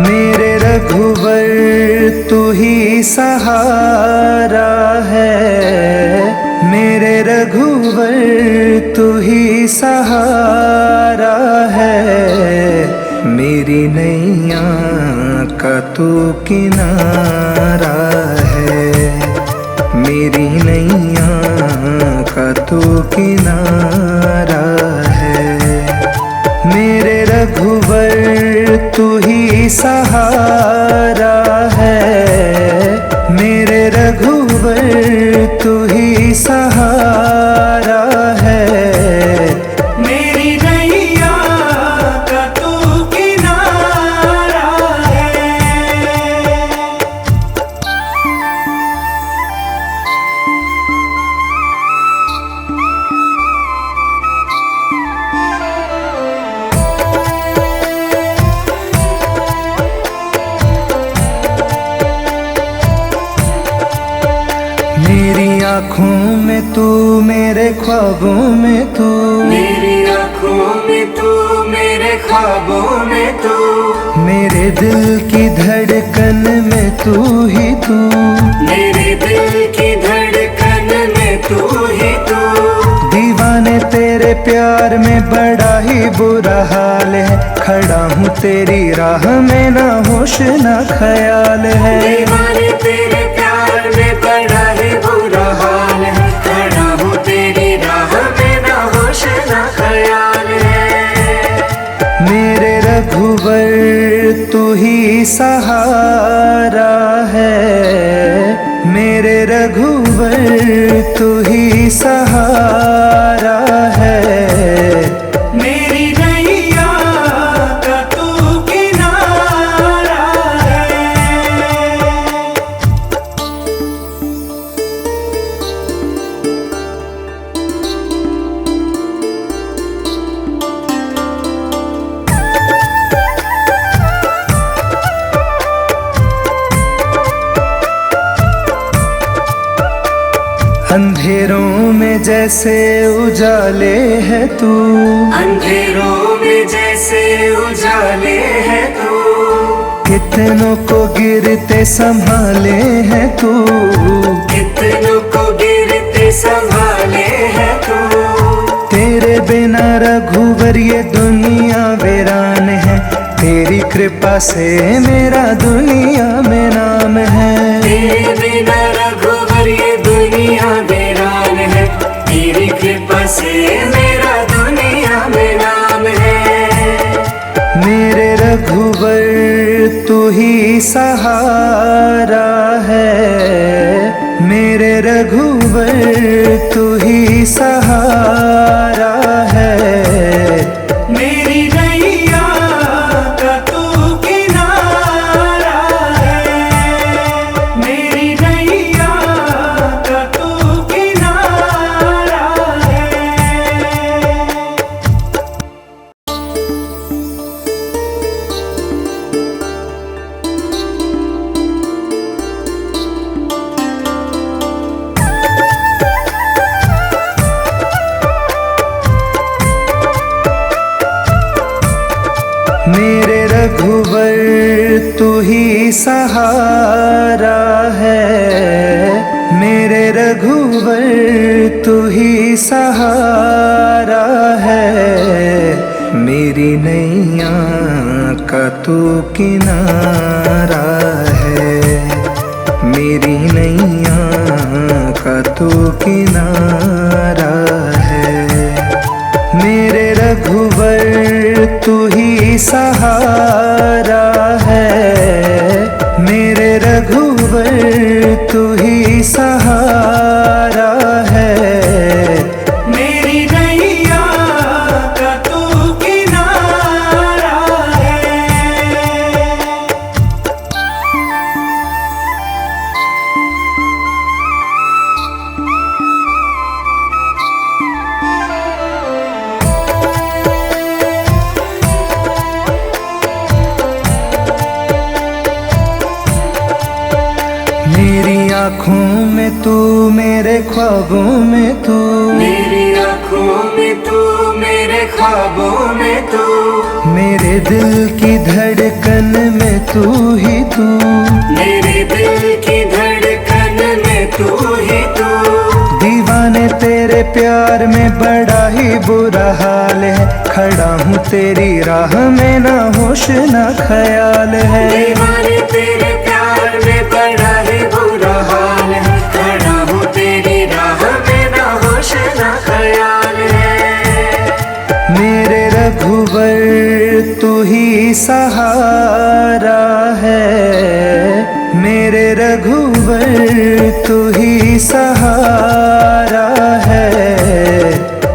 मेरे रघुवर तू ही सहारा है, मेरे रघुवर तू ही सहारा है। मेरी नैया का तू किनारा है, मेरी नैया का तू किनारा है। मेरे रघुवर तू ही सहारा है, मेरे रघुवर तू ही सहारा है। मेरी नैया का तू किनारा है। मेरी आँखों में तू, मेरे ख्वाबों में तू, मेरी आँखों में तू, मेरे ख्वाबों में तू, मेरे दिल की धड़कन में तू ही तू, मेरे दिल की धड़कन में तू ही तू। दीवाने तेरे प्यार में बड़ा ही बुरा हाल है, खड़ा हूँ तेरी राह में ना होश ना ख्याल है। दीवाने तेरे प्यार में बड़ा ही बुरा हाल है, खड़ा हूँ तेरी राह में ना होश ना ख्याल है। मेरे रघुवर तू ही सहारा है, मेरे रघुवर तू ही सहारा है। मेरी नैया का तू किनारा है। अंधेरों में जैसे उजाले है तू, अंधेरों में जैसे उजाले है तू, कितनों को गिरते संभाले है तू, कितनों को गिरते संभाले है तू। तेरे बिना रघुवर ये दुनिया वीरान है, तेरी कृपा से मेरा दुनिया में नाम है। तेरे बिना रघुवर ये दुनिया वीरान है, तेरी कृपा से मेरा दुनिया में नाम है। मेरे रघुवर तू ही सहारा है, मेरे रघुवर तू ही सहारा है। मेरी नैया का तू किनारा है, मेरी नैया का तू किनारा है। मेरे रघुवर तू ही सहारा है, मेरे रघुवर तू ही सहारा है। मेरी नैया का तू किनारा है, मेरी नैया का तू किनारा है। मेरे रघुवर तू ही सहारा है, मेरे रघुवर तू ही सहारा है। मेरी नैया का तू किनारा है। मेरी आँखों में तू, मेरे ख्वाबों में तू, मेरी आँखों में तू, मेरे ख्वाबों में तू, मेरे दिल की धड़कन में तू ही तू, मेरे दिल की धड़कन में तू ही तू। दीवाने तेरे प्यार में बड़ा ही बुरा हाल है, खड़ा हूँ तेरी राह में ना होश ना ख्याल है। दीवाने तेरे प्यार में बड़ा ही बुरा हाल है, खड़ा हूँ तेरी राह में ना होश ना ख्याल है। मेरे रघुवर तू ही सहारा है, मेरे रघुवर तू ही सहारा है।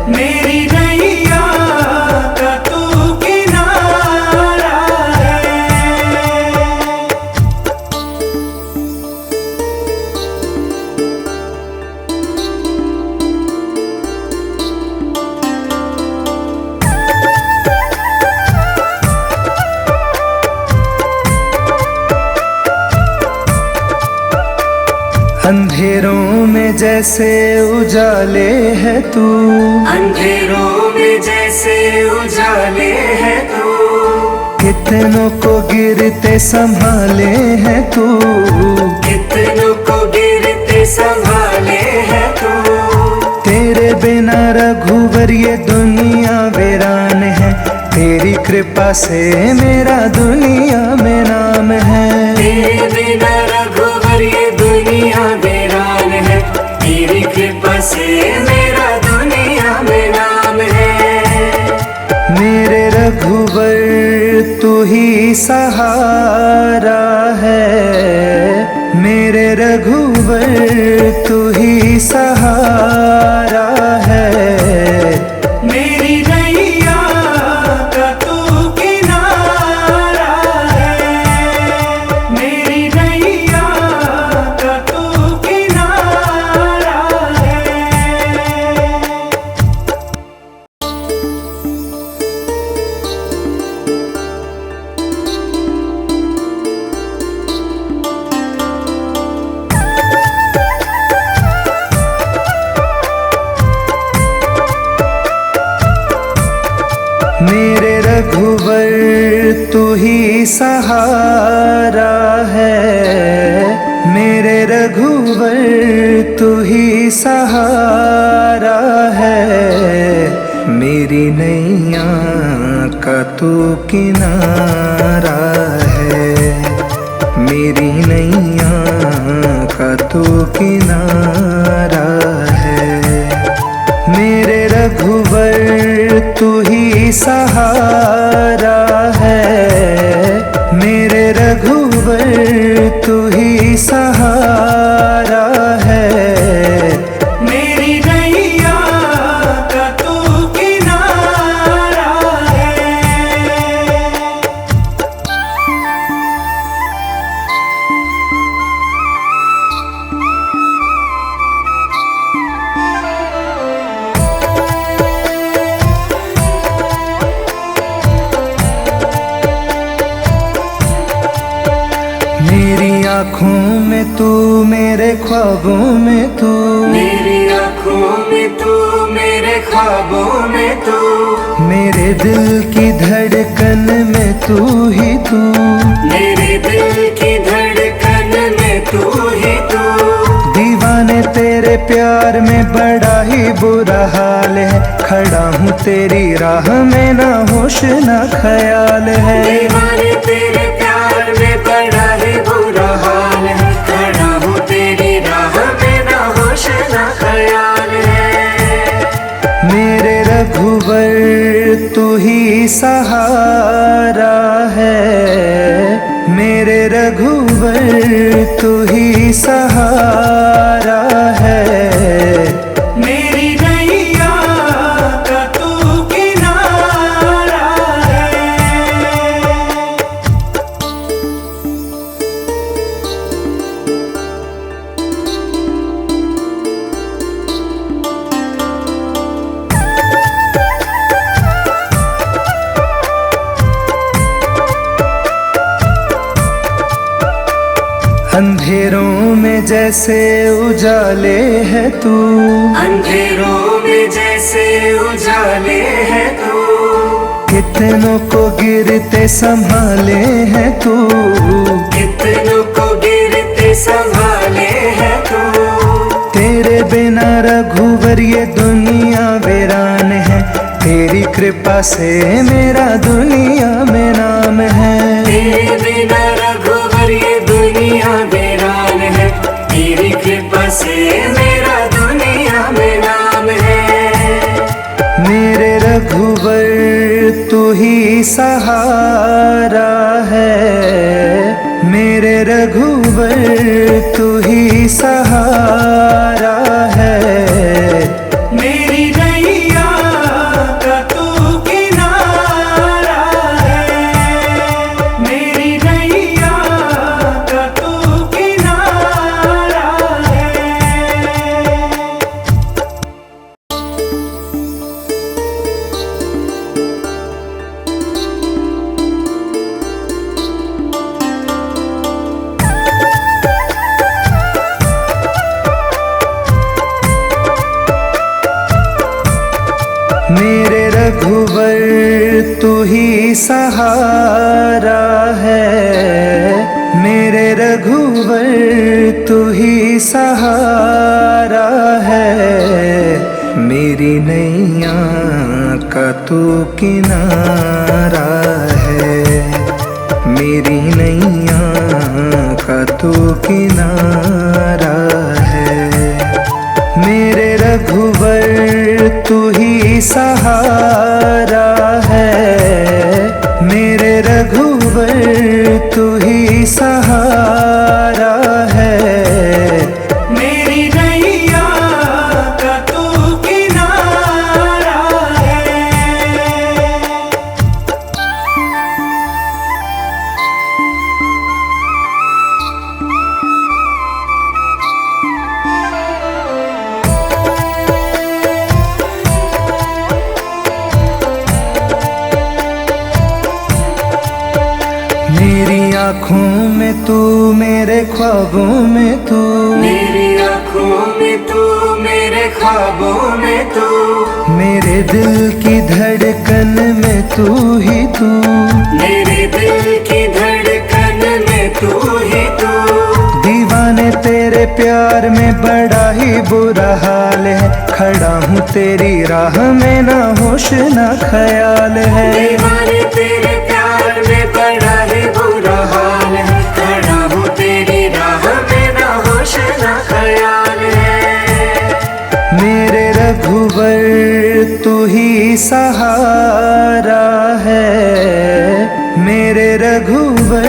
मेरी नैया का तू किनारा है। अंधेरों में जैसे उजाले है तू, अंधेरों में जैसे उजाले है तू। कितनों को गिरते संभाले है तू, कितनों को गिरते संभाले है तू। तेरे बिना रघुवर ये दुनिया वीरान है, तेरी कृपा से मेरा दुनिया में नाम है। तेरे बिना रघुवर ये दुनिया वीरान है, तेरी कृपा से मेरा दुनिया में नाम है। मेरे रघुवर तू ही सहारा है, मेरे रघुवर तू ही सहारा है। मेरी नैया का तू किनारा है। मेरी नैया का तू किनारा है। मेरे रघुवर तू ही सहारा है, मेरे रघुवर तू ही सहारा है। मेरी नैया का तू किनारा है, मेरी नैया का तू किनारा है। मेरे रघुवर तू ही सहारा है, मेरे रघुवर तू ही सहारा है। मेरी नैया का तू किनारा है। मेरी आँखों में तू, मेरे ख्वाबों में तू, मेरी आँखों में तू, मेरे ख्वाबों में तू। मेरे दिल की धड़कन में तू ही तू, मेरे दिल की धड़कन में तू ही तू। दीवाने तेरे प्यार में बड़ा ही बुरा हाल है, खड़ा हूँ तेरी राह में ना होश ना ख्याल है। दीवाने तेरे प्यार में बड़ा ही बुरा हाल है, खड़ा हूँ तेरी राह में ना होश ना ख्याल है। मेरे रघुवर तू ही सहारा है, मेरे रघुवर तू ही सहारा है। मेरी नैया का तू किनारा है। अंधेरों में जैसे उजाले है तू, अंधेरों में जैसे उजाले है तू। कितनों कितनों को गिरते संभाले है तू, कितनों को गिरते संभाले है तू। तेरे बिना रघुवर ये दुनिया वीरान है, तेरी कृपा से मेरा दुनिया में नाम है। तेरे बिना रघुवर ये दुनिया वीरान है, तेरी कृपा से मेरा दुनिया में नाम है। मेरे रघुवर तू ही सहारा है, मेरे रघुवर तू ही सहारा है। मेरी नैया का तू किनारा है, मेरी नैया का तू किनारा है। मेरे रघुवर तू ही सहारा है, मेरे रघुवर तू ही सहारा है। मेरी नैया का तू किनारा है, मेरी नैया का तू किनारा है। मेरे रघुवर तू ही सहारा है, मेरे रघुवर तू ही सहारा है। मेरी नैया का तू किनारा है। मेरी आँखों में तू, मेरे ख्वाबों में तू, मेरी आँखों में तू, मेरे ख्वाबों में तू, मेरे दिल की धड़कन में तू ही तू, मेरे दिल की धड़कन में तू ही तू। दीवाने तेरे प्यार में बड़ा ही बुरा हाल है, खड़ा हूँ तेरी राह में ना होश ना ख्याल है। दीवाने तेरे प्यार में बड़ा ही बुरा हाल है, खड़ा हूँ तेरी राह में ना होश ना ख्याल है। मेरे रघुवर तू ही सहारा है, मेरे रघुवर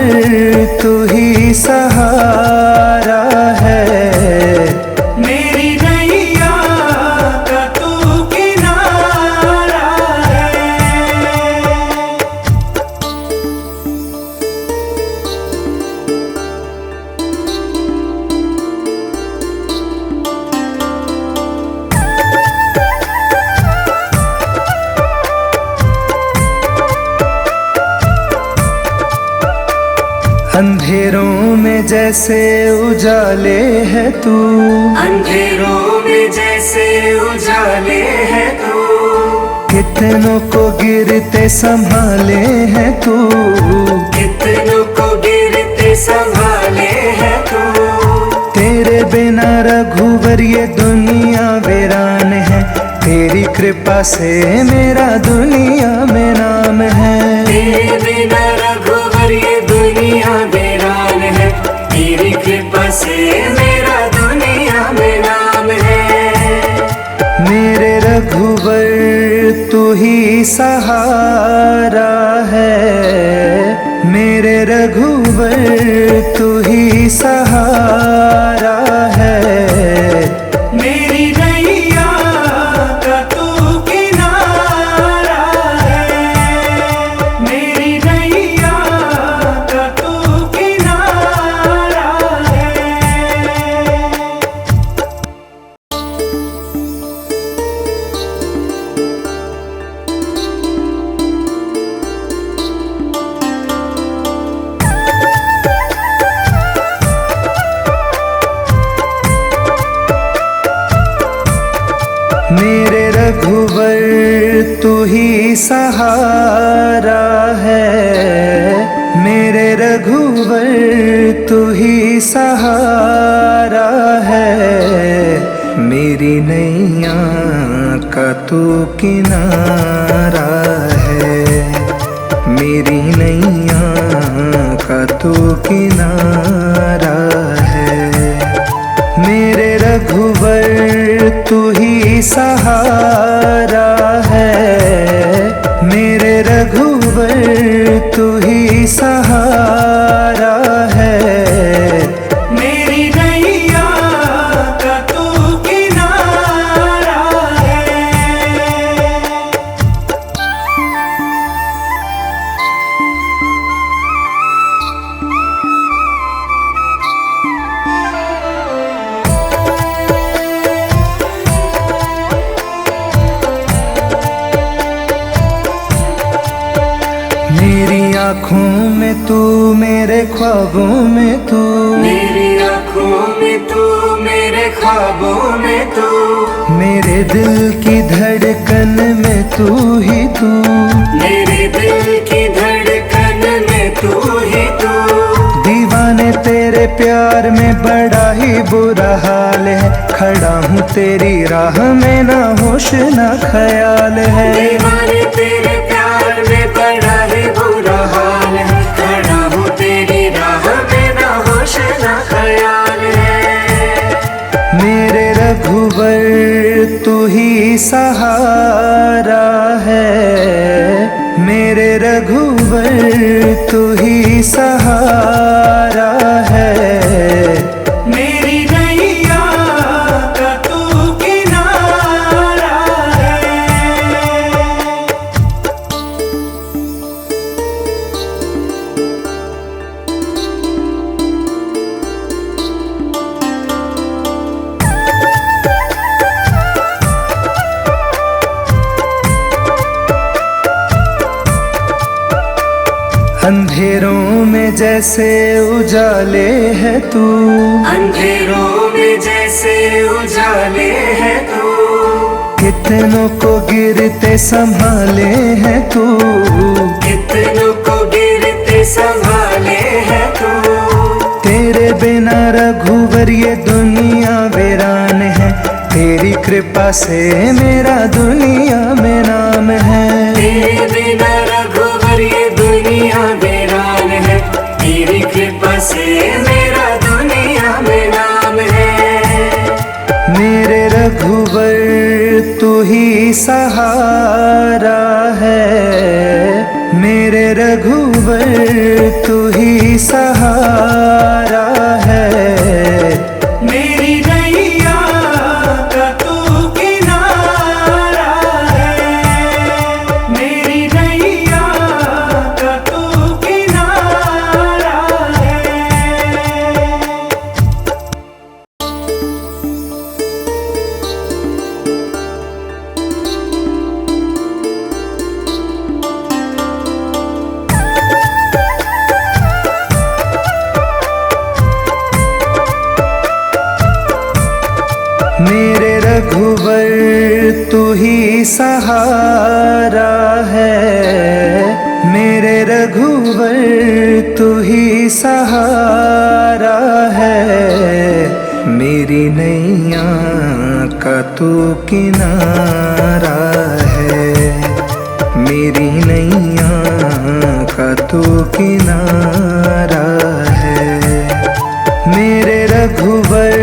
तू ही सहारा है। मेरी नैया का तू किनारा है। अंधेरों में जैसे उजाले है तू, अंधेरों में जैसे उजाले है तू, कितनों को गिरते संभाले है तू, कितनों को गिरते संभाले है तू। तेरे बिना रघुवर ये दुनिया वीरान है, तेरी कृपा से मेरा दुनिया में नाम है। तेरे बिना रघुवर ये दुनिया वीरान है, तेरी कृपा से मेरा दुनिया में नाम है। मेरे रघुवर तू ही सहारा है, मेरे रघुवर तू ही सहारा है। मेरी नैया का तू किनारा है, मेरी नैया का तू किनारा है। मेरे रघुवर तू ही सहारा है, मेरे रघुवर तू ही सहारा है, मेरी नैया का तू किनारा है, मेरी नैया का तू किनारा है, मेरे रघुवर तू ही सहारा है, मेरे रघुवर तू ही सहारा है, मेरी नैया का तू किनारा है। मेरी आँखों में तू, मेरे ख्वाबों में तू, मेरी आँखों में तू, मेरे ख्वाबों में तू, मेरे दिल की धड़कन में तू ही तू, मेरे दिल की धड़कन में तू ही तू। दीवाने तेरे प्यार में बड़ा ही बुरा हाल है, खड़ा हूँ तेरी राह में ना होश ना ख्याल है, दीवाने तेरे प्यार में बड़ा ही बुरा हाल है, खड़ा हूँ तेरी राह में ना होश ना ख्याल है। मेरे रघुवर तू ही सहारा है, मेरे रघुवर तू ही सहारा है, मेरी नैया का तू किनारा है। अंधेरों में जैसे उजाले है तू, अंधेरों में जैसे उजाले है तू, कितनों को गिरते संभाले है तू, कितनों को गिरते संभाले है तू। तेरे बिना रघुवर ये दुनिया वीरान है, तेरी कृपा से मेरा दुनिया में नाम है, तेरे बिना रघुवर ये दुनिया वीरान है, तेरी कृपा से मेरा दुनिया में नाम है। मेरे रघुवर तू ही सहारा है, मेरे रघुवर तू ही सहारा है, मेरी नैया का तू किनारा है, मेरी नैया का तू किनारा है। मेरे रघुवर तू ही सहारा है, मेरे रघुवर तू ही सहारा है, मेरी नैया का तू किनारा है, मेरी नैया का तू किनारा है, मेरे रघुवर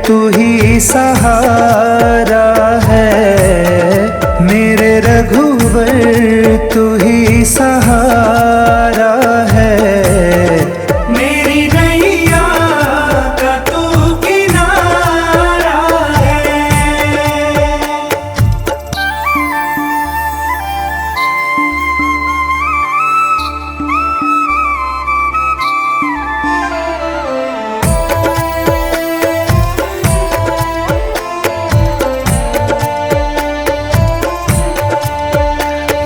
तू ही सहारा है, मेरे रघुवर तू ही सहारा है, मेरी नैया का तू किनारा है।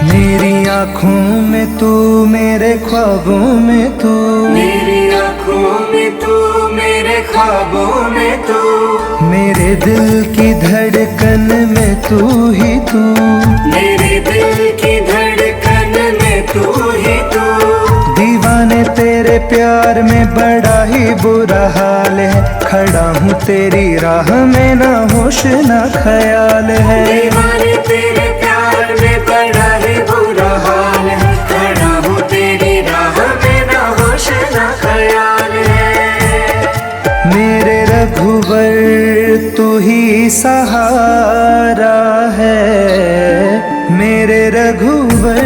मेरी आँखों में तू, मेरे ख्वाबों में तू, मेरी आँखों में तू, मेरे ख्वाबों में तू, मेरे दिल की धड़कन में तू ही तू, मेरे दिल की धड़कन तू ही तू। दीवाने तेरे प्यार में बड़ा ही बुरा हाल है, खड़ा हूँ तेरी राह में ना होश ना ख्याल है। दीवाने तेरे प्यार में बड़ा ही बुरा हाल है, खड़ा हूँ तेरी राह में ना होश ना ख्याल है। मेरे रघुवर तू ही सहारा है, मेरे रघुवर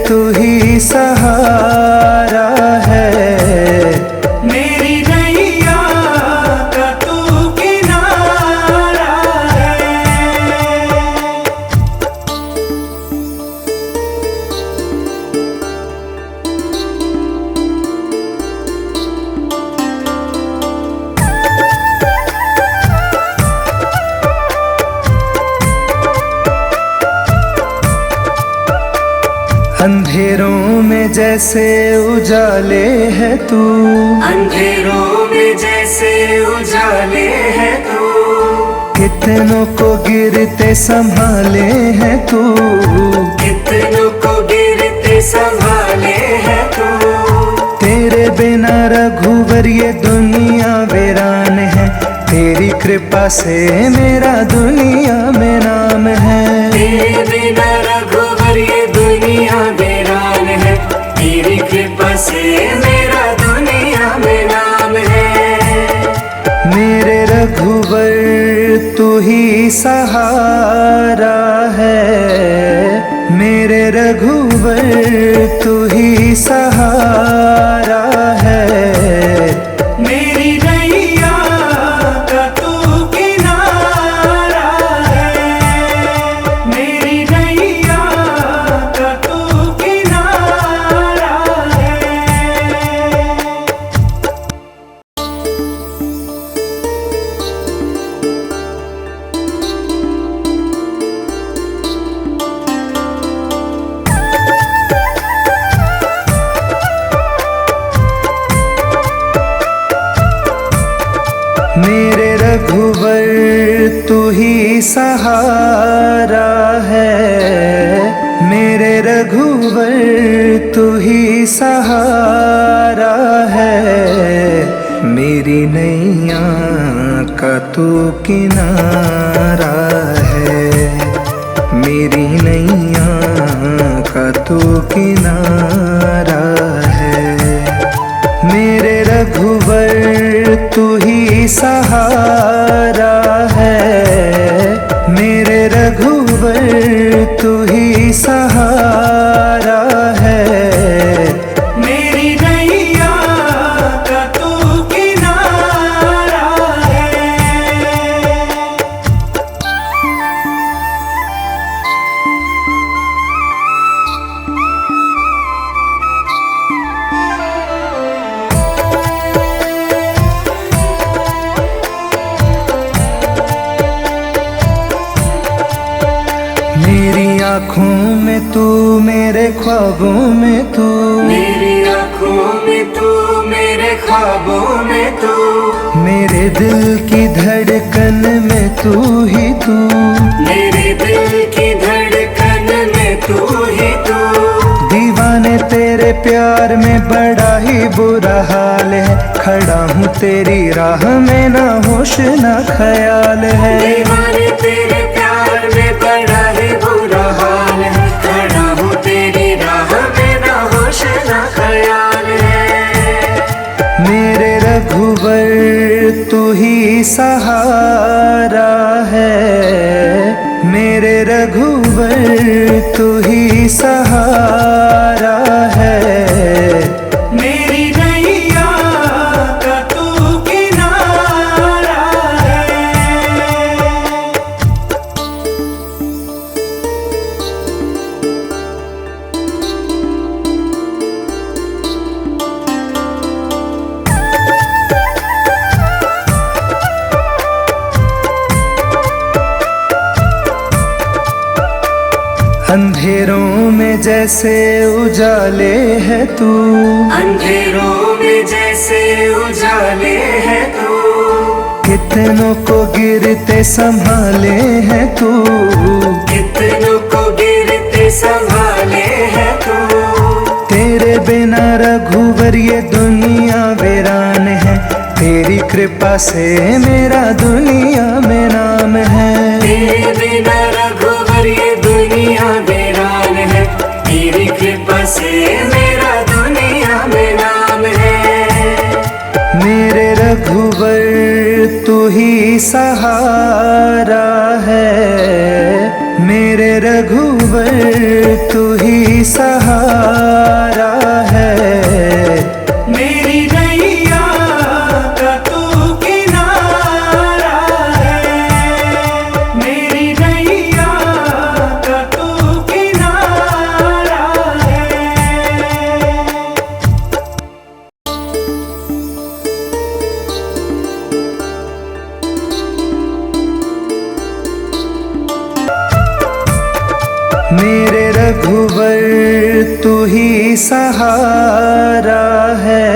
तू ही सहारा है। मेरी नैया का तू किनारा है। अंधेरों में जैसे उजाले है तू, अंधेरों में जैसे उजाले है तू। कितनों को गिरते संभाले है तू, कितनों को गिरते संभाले है तू। तेरे बिना रघुवर ये दुनिया वीरान है, तेरी कृपा से मेरा दुनिया में नाम है। तेरे बिना रघुवर ये दुनिया वीरान है, तेरी कृपा से मेरा दुनिया में नाम है। मेरे रघुवर तू ही सहारा है, मेरे रघुवर तू ही सहारा है। मेरी नैया का तू किनारा है। मेरी नैया का तू किनारा है। मेरे रघुवर तू ही सहारा है, मेरे रघुवर तू ही सहारा है। मेरी नैया का तू किनारा है, मेरी नैया का तू किनारा है। मेरे रघुवर तू ही सहारा है, मेरे रघुवर तू ही सहारा है। मेरी नैया का तू किनारा है। मेरी आँखों में तू, मेरे ख्वाबों में तू, मेरी आँखों में तू, मेरे ख्वाबों में तू। मेरे दिल की धड़कन में तू ही तू, मेरे दिल की धड़कन में तू ही तू। दीवाने तेरे प्यार में बड़ा ही बुरा हाल है, खड़ा हूँ तेरी राह में ना होश ना ख्याल है। दीवाने तेरे प्यार में बड़ा ही बुरा हाल है, खड़ा हूँ तेरी राह में ना होश ना ख्याल है। मेरे रघुवर तू ही सहारा है, मेरे रघुवर तू ही सहारा है। मेरी नैया का तू किनारा है। अंधेरों में जैसे उजाले है तू, अंधेरों में जैसे उजाले है तू। कितनों को गिरते संभाले है तू, कितनों को गिरते संभाले है तू। रघुवर ये दुनिया वीरान है, तेरी कृपा से मेरा दुनिया में नाम है। तेरे बिना रघुवर ये दुनिया वीरान है, तेरी कृपा से मेरा दुनिया में नाम है। मेरे रघुवर तू ही सहारा है, मेरे रघुवर तू ही सहारा है। मेरी नैया का तू किनारा है, मेरी नैया का तू किनारा है। मेरे रघुवर तू ही सहारा है,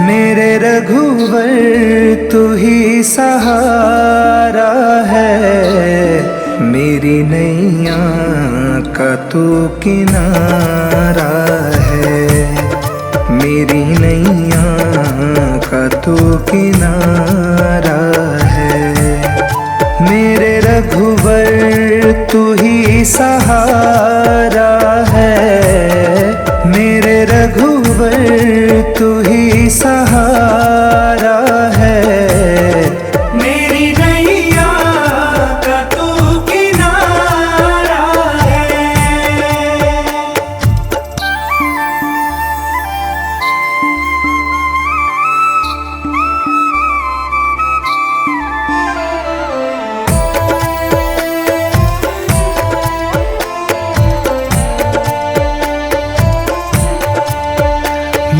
मेरे रघुवर तू ही सहारा है। मेरी नैया का तू किनारा है, मेरी नैया का तू किनारा है। मेरे रघुवर तू ही सहारा है, मेरे रघुवर तू ही सहारा है। मेरी नैया का तू किनारा है।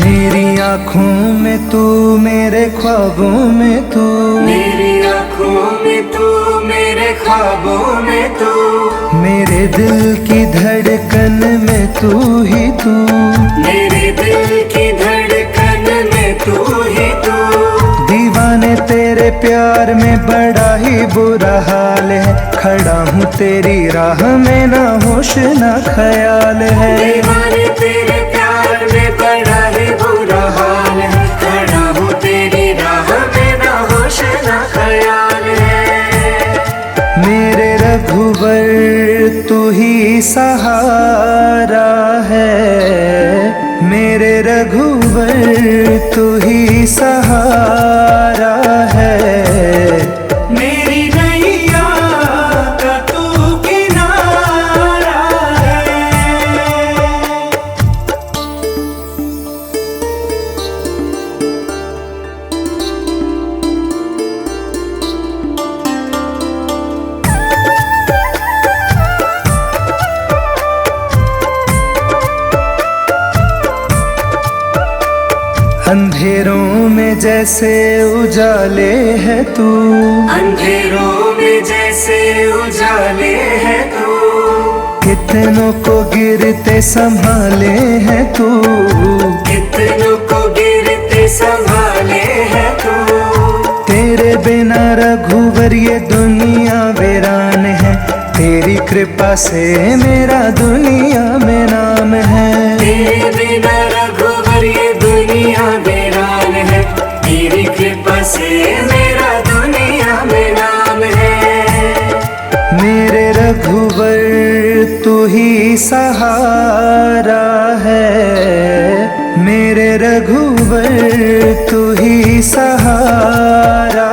मेरी आँखों में तू, मेरे ख्वाबों में तू, मेरी आँखों में तू, मेरे ख्वाबों में तू, मेरे दिल की धड़कन में तू ही तू, मेरे दिल की धड़कन में तू ही तू। दीवाने तेरे प्यार में बड़ा ही बुरा हाल है, खड़ा हूँ तेरी राह में ना होश ना ख्याल है। दीवाने तेरे प्यार में बड़ा ही बुरा हाल है, खड़ा हूँ तेरी राह में ना होश ना ख्याल है। मेरे रघुवर तू ही सहारा है, मेरे रघुवर तू ही सहारा है। मेरी नैया का तू किनारा है। अंधेरों में जैसे उजाले है तू, अंधेरों में जैसे उजाले है तू, कितनों को गिरते संभाले है तू, कितनों को गिरते संभाले है तू। तेरे बिना रघुवर ये दुनिया वीरान है, तेरी कृपा से मेरा दुनिया में नाम है। तेरे बिना रघुवर ये दुनिया वीरान है, तेरी कृपा से मेरा दुनिया में नाम है। मेरे रघुवर तू ही सहारा है, मेरे रघुवर तू ही सहारा